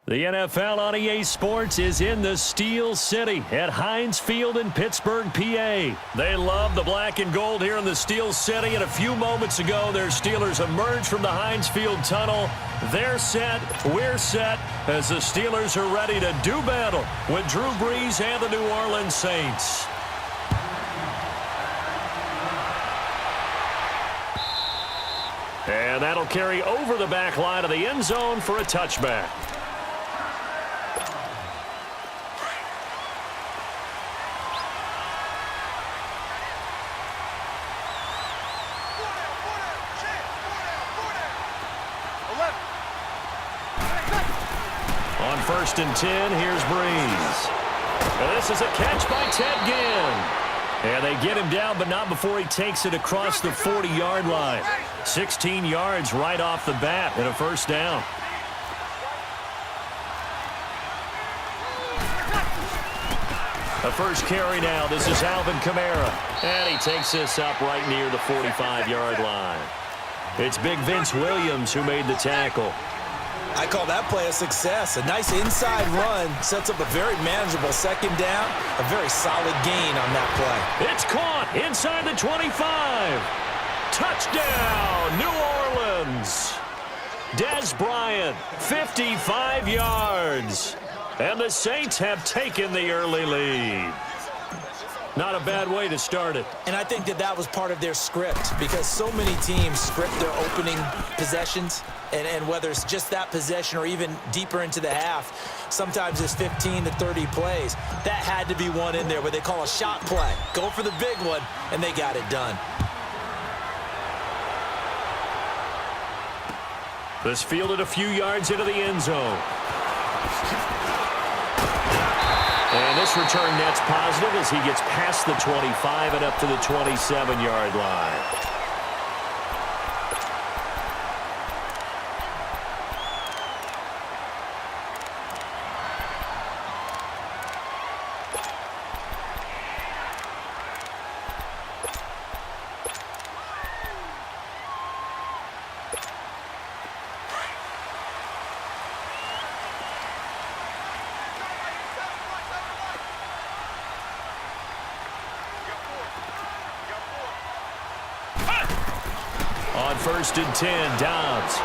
The NFL on EA Sports is in the Steel City at Heinz Field in Pittsburgh, PA. They love the black and gold here in the Steel City, and a few moments ago, their Steelers emerged from the Heinz Field tunnel. They're set, we're set, as the Steelers are ready to do battle with Drew Brees and the New Orleans Saints. And that'll carry over the back line of the end zone for a touchback. On 1st and 10, here's Brees. And this is a catch by Ted Ginn. And they get him down, but not before he takes it across the 40-yard line. 16 yards right off the bat and a first down. The first carry now. This is Alvin Kamara. And he takes this up right near the 45-yard line. It's Big Vince Williams who made the tackle. I call that play a success. A nice inside run sets up a very manageable second down. A very solid gain on that play. It's caught inside the 25. Touchdown, New Orleans. Dez Bryant, 55 yards. And the Saints have taken the early lead. Not a bad way to start it. And I think that was part of their script, because so many teams script their opening possessions, and whether it's just that possession or even deeper into the half, sometimes it's 15 to 30 plays. That had to be one in there where they call a shot play. Go for the big one, and they got it done. This fielded a few yards into the end zone. And this return net's positive as he gets past the 25 and up to the 27-yard line. On 1st and 10, Dobbs.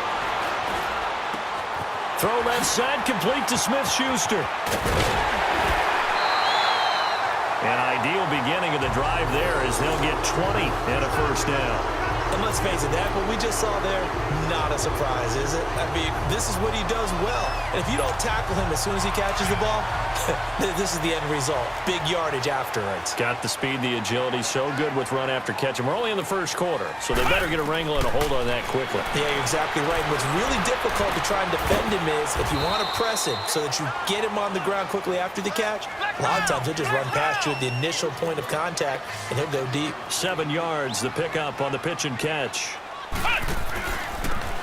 Throw left side, complete to Smith-Schuster. An ideal beginning of the drive there as they'll get 20 and a first down. And let's face it, that what we just saw there, not a surprise, is it? I mean, this is what he does well. And if you don't tackle him as soon as he catches the ball, this is the end result. Big yardage afterwards. Got the speed, the agility, so good with run after catch. And we're only in the first quarter, so they better get a wrangle and a hold on that quickly. Yeah, you're exactly right. What's really difficult to try and defend him is if you want to press him so that you get him on the ground quickly after the catch, a lot of times he'll just run past you at the initial point of contact, and he'll go deep. 7 yards, the pickup on the pitch and catch.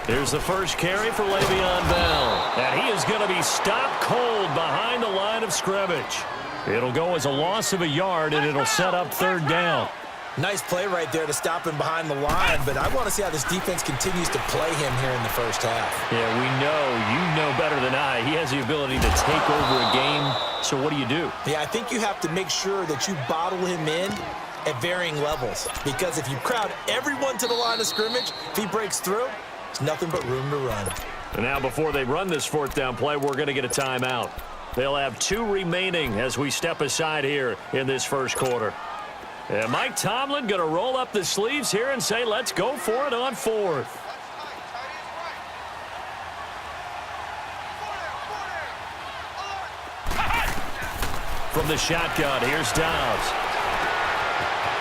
Here's the first carry for Le'Veon Bell. And he is going to be stopped cold behind the line of scrimmage. It'll go as a loss of a yard, and it'll set up 3rd down. Nice play right there to stop him behind the line, but I want to see how this defense continues to play him here in the first half. Yeah, we know. You know better than I. He has the ability to take over a game. So what do you do? Yeah, I think you have to make sure that you bottle him in at varying levels, because if you crowd everyone to the line of scrimmage, if he breaks through, there's nothing but room to run. And now before they run this 4th down play, we're going to get a timeout. They'll have 2 remaining as we step aside here in this first quarter. And Mike Tomlin going to roll up the sleeves here and say, let's go for it on 4th. From the shotgun, here's Dobbs.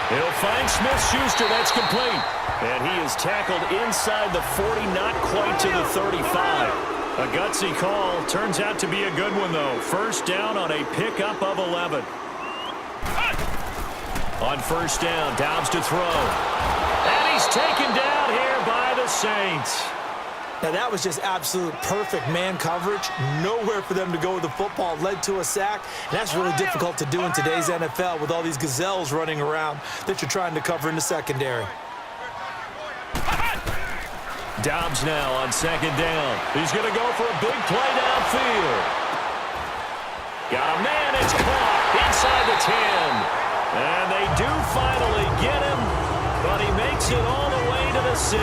He'll find Smith-Schuster. That's complete. And he is tackled inside the 40, not quite to the 35. A gutsy call. Turns out to be a good one, though. First down on a pickup of 11. On 1st down, Dobbs to throw. And he's taken down here by the Saints. Now, that was just absolute perfect man coverage. Nowhere for them to go with the football. Led to a sack. And that's really difficult to do in today's NFL with all these gazelles running around that you're trying to cover in the secondary. Dobbs now on second down. He's going to go for a big play downfield. Got a man. It's caught inside the 10. And they do finally get him, but he makes it all the way to the 6.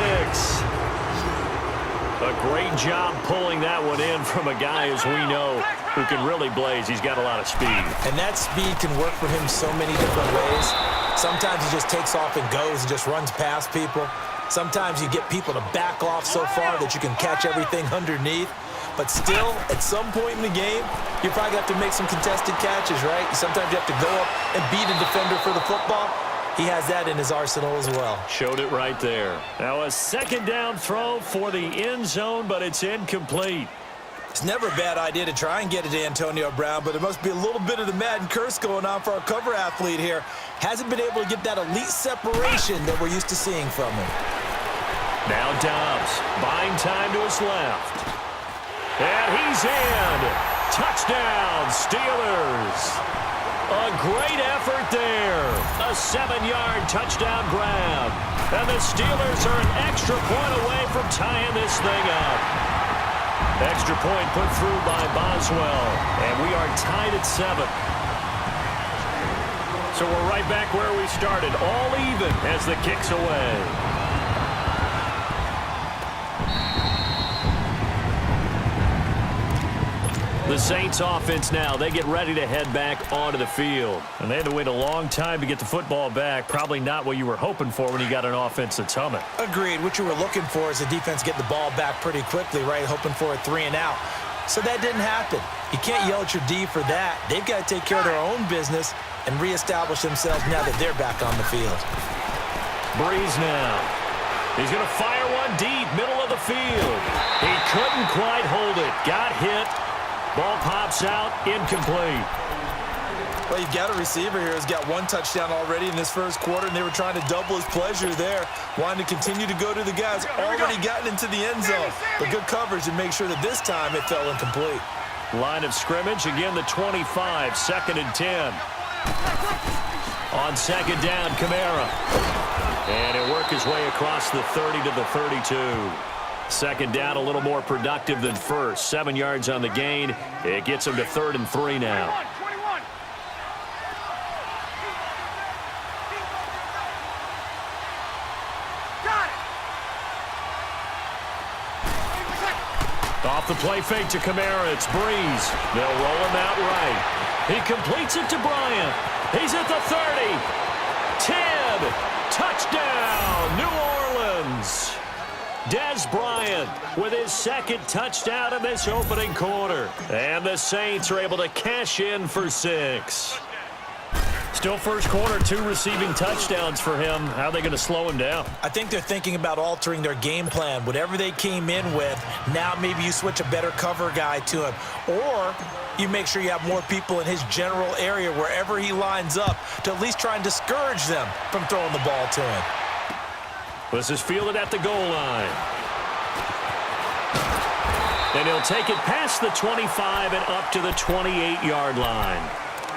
A great job pulling that one in from a guy, as we know, who can really blaze. He's got a lot of speed. And that speed can work for him so many different ways. Sometimes he just takes off and goes and just runs past people. Sometimes you get people to back off so far that you can catch everything underneath. But still, at some point in the game, you probably have to make some contested catches, right? Sometimes you have to go up and beat a defender for the football. He has that in his arsenal as well. Showed it right there. Now a second down throw for the end zone, but it's incomplete. It's never a bad idea to try and get it to Antonio Brown, but it must be a little bit of the Madden curse going on for our cover athlete here. Hasn't been able to get that elite separation that we're used to seeing from him. Now Dobbs, buying time to his left. And he's in. Touchdown, Steelers. A great effort there. A 7-yard touchdown grab. And the Steelers are an extra point away from tying this thing up. Extra point put through by Boswell. And we are tied at 7. So we're right back where we started. All even as the kick's away. The Saints offense now, they get ready to head back onto the field. And they had to wait a long time to get the football back. Probably not what you were hoping for when you got an offense that's humming. Agreed. What you were looking for is the defense get the ball back pretty quickly, right? Hoping for a 3 and out. So that didn't happen. You can't yell at your D for that. They've got to take care of their own business and reestablish themselves now that they're back on the field. Breeze now. He's going to fire one deep, middle of the field. He couldn't quite hold it. Got hit. Ball pops out, incomplete. Well, you've got a receiver here who's got 1 touchdown already in this first quarter, and they were trying to double his pleasure there, wanting to continue to go to the guys already gotten into the end zone. But good coverage to make sure that this time it fell incomplete. Line of scrimmage, again the 25, 2nd and 10. On second down, Kamara. And he'll work his way across the 30 to the 32. Second down, a little more productive than first. 7 yards on the gain. It gets him to 3rd and 3 now. Off the play fake to Kamara, it's Breeze. They'll roll him out right. He completes it to Bryant. He's at the 30. 10. Touchdown, New Orleans. Dez Bryant with his 2nd touchdown in this opening quarter. And the Saints are able to cash in for 6. Still first quarter, 2 receiving touchdowns for him. How are they going to slow him down? I think they're thinking about altering their game plan. Whatever they came in with, now maybe you switch a better cover guy to him. Or you make sure you have more people in his general area wherever he lines up to at least try and discourage them from throwing the ball to him. This is fielded at the goal line. And he'll take it past the 25 and up to the 28-yard line.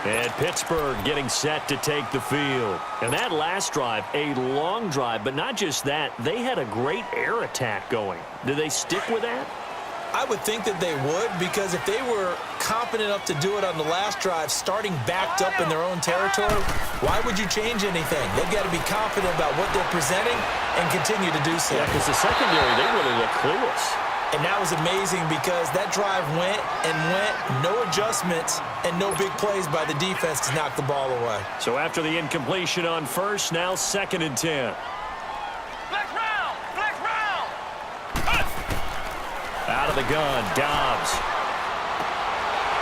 And Pittsburgh getting set to take the field. And that last drive, a long drive, but not just that. They had a great air attack going. Do they stick with that? I would think that they would, because if they were confident enough to do it on the last drive, starting backed up in their own territory, why would you change anything? They've got to be confident about what they're presenting and continue to do so. Yeah, because the secondary, they really look clueless. And that was amazing because that drive went and went, no adjustments, and no big plays by the defense to knock the ball away. So after the incompletion on first, now 2nd and 10. Out of the gun, Dobbs.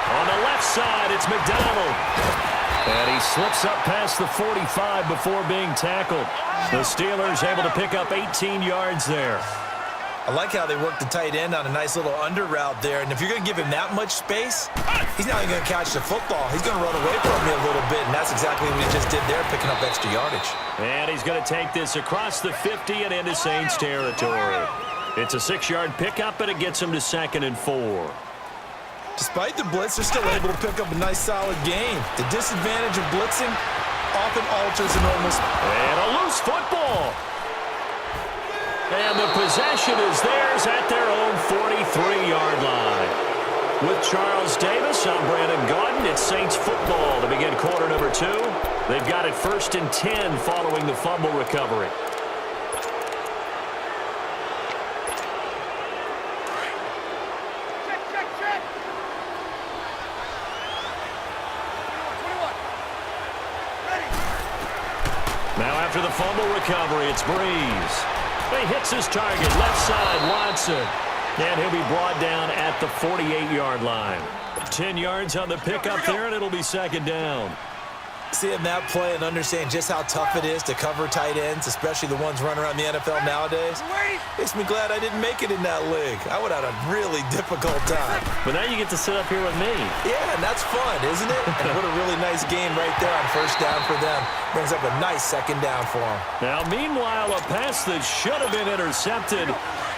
On the left side, it's McDonald. And he slips up past the 45 before being tackled. The Steelers able to pick up 18 yards there. I like how they work the tight end on a nice little under route there. And if you're going to give him that much space, he's not even going to catch the football. He's going to run away from me a little bit, and that's exactly what he just did there, picking up extra yardage. And he's going to take this across the 50 and into Saints territory. It's a 6-yard pickup, and it gets him to 2nd and 4. Despite the blitz, they're still able to pick up a nice, solid gain. The disadvantage of blitzing often alters a normal. And a loose football. And the possession is theirs at their own 43-yard line. With Charles Davis, I'm Brandon Gaudin. It's Saints football to begin quarter number 2. They've got it 1st and 10 following the fumble recovery. Now after the fumble recovery, it's Breeze. He hits his target, left side, Watson. And he'll be brought down at the 48-yard line. 10 yards on the pickup there, and it'll be 2nd down. Seeing that play and understanding just how tough it is to cover tight ends, especially the ones running around the NFL nowadays, makes me glad I didn't make it in that league. I would have had a really difficult time. But now you get to sit up here with me. Yeah, and that's fun, isn't it? And what a really nice game right there on 1st down for them. Brings up a nice 2nd down for them. Now, meanwhile, a pass that should have been intercepted,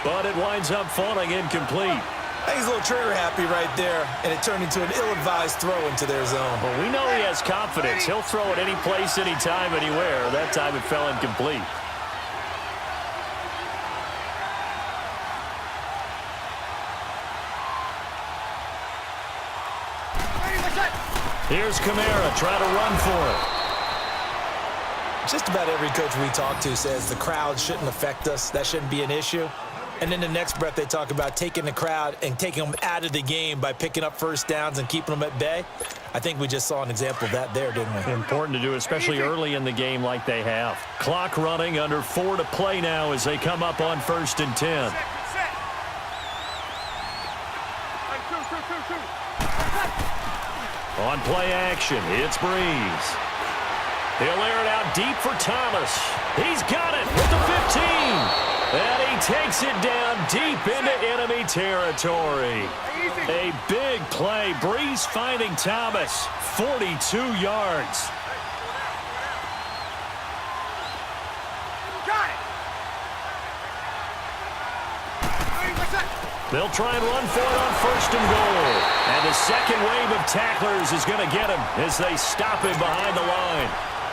but it winds up falling incomplete. I think he's a little trigger happy right there, and it turned into an ill-advised throw into their zone. Well, we know he has confidence. He'll throw it any place, anytime, anywhere. That time it fell incomplete. Here's Kamara trying to run for it. Just about every coach we talk to says the crowd shouldn't affect us. That shouldn't be an issue. And then the next breath they talk about taking the crowd and taking them out of the game by picking up 1st downs and keeping them at bay. I think we just saw an example of that there, didn't we? Important to do, especially early in the game like they have. Clock running, under 4 to play now as they come up on 1st and 10. On play action, it's Breeze. He'll air it out deep for Thomas. He's got it with the 15. And he takes it down deep into enemy territory. A big play. Breeze finding Thomas. 42 yards. They'll try and run for it on 1st and goal. And the second wave of tacklers is going to get him as they stop him behind the line.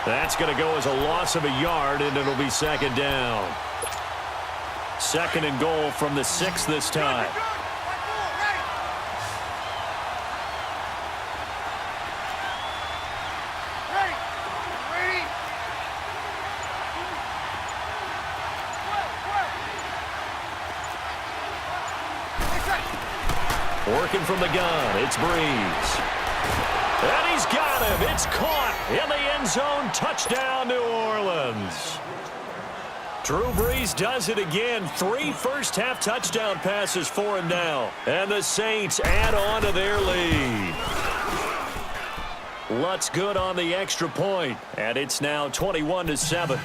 That's going to go as a loss of a yard, and it'll be 2nd down. 2nd and goal from the 6 this time. Working from the gun, it's Breeze. And he's got him. It's caught in the end zone. Touchdown, New Orleans. Drew Brees does it again. 3 first-half touchdown passes for him now. And the Saints add on to their lead. Lutz good on the extra point, and it's now 21-7.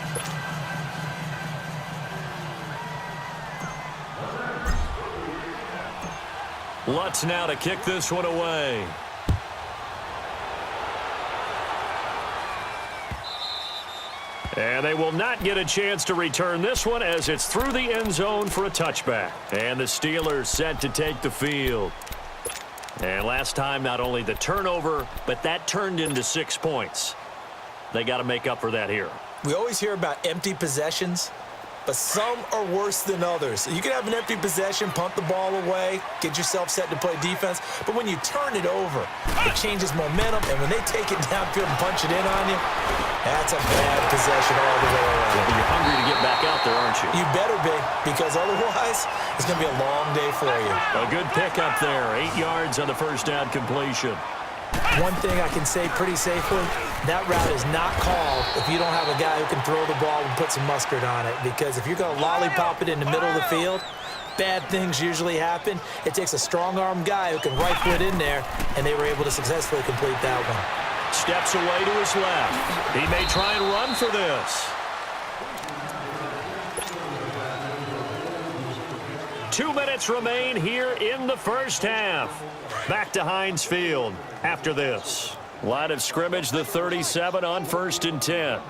Lutz now to kick this one away. And they will not get a chance to return this one as it's through the end zone for a touchback. And the Steelers set to take the field. And last time, not only the turnover, but that turned into 6 points. They got to make up for that here. We always hear about empty possessions, but some are worse than others. You can have an empty possession, punt the ball away, get yourself set to play defense, but when you turn it over, it changes momentum, and when they take it downfield and punch it in on you, that's a bad possession all the way around. Yeah, but you're hungry to get back out there, aren't you? You better be, because otherwise, it's going to be a long day for you. A good pickup there, 8 yards on the first down completion. One thing I can say pretty safely, that route is not called if you don't have a guy who can throw the ball and put some mustard on it. Because if you're going to lollipop it in the middle of the field, bad things usually happen. It takes a strong-arm guy who can right foot in there, and they were able to successfully complete that one. Steps away to his left. He may try and run for this. 2 minutes remain here in the first half. Back to Heinz Field after this. Line of scrimmage, the 37 on 1st and 10.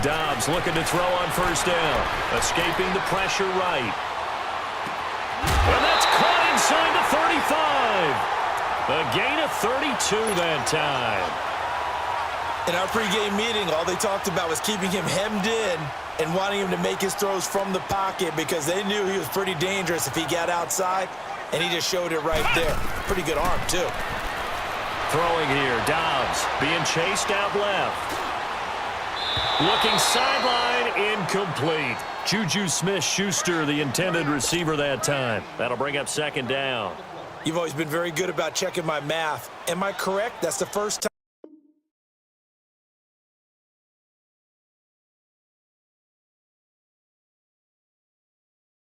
Dobbs looking to throw on 1st down. Escaping the pressure right. And that's caught inside the 35. A gain of 32 that time. In our pregame meeting, all they talked about was keeping him hemmed in and wanting him to make his throws from the pocket because they knew he was pretty dangerous if he got outside, and he just showed it right there. Pretty good arm, too. Throwing here, Dobbs being chased out left. Looking sideline, incomplete. Juju Smith-Schuster, the intended receiver that time. That'll bring up second down. You've always been very good about checking my math. Am I correct? That's the first time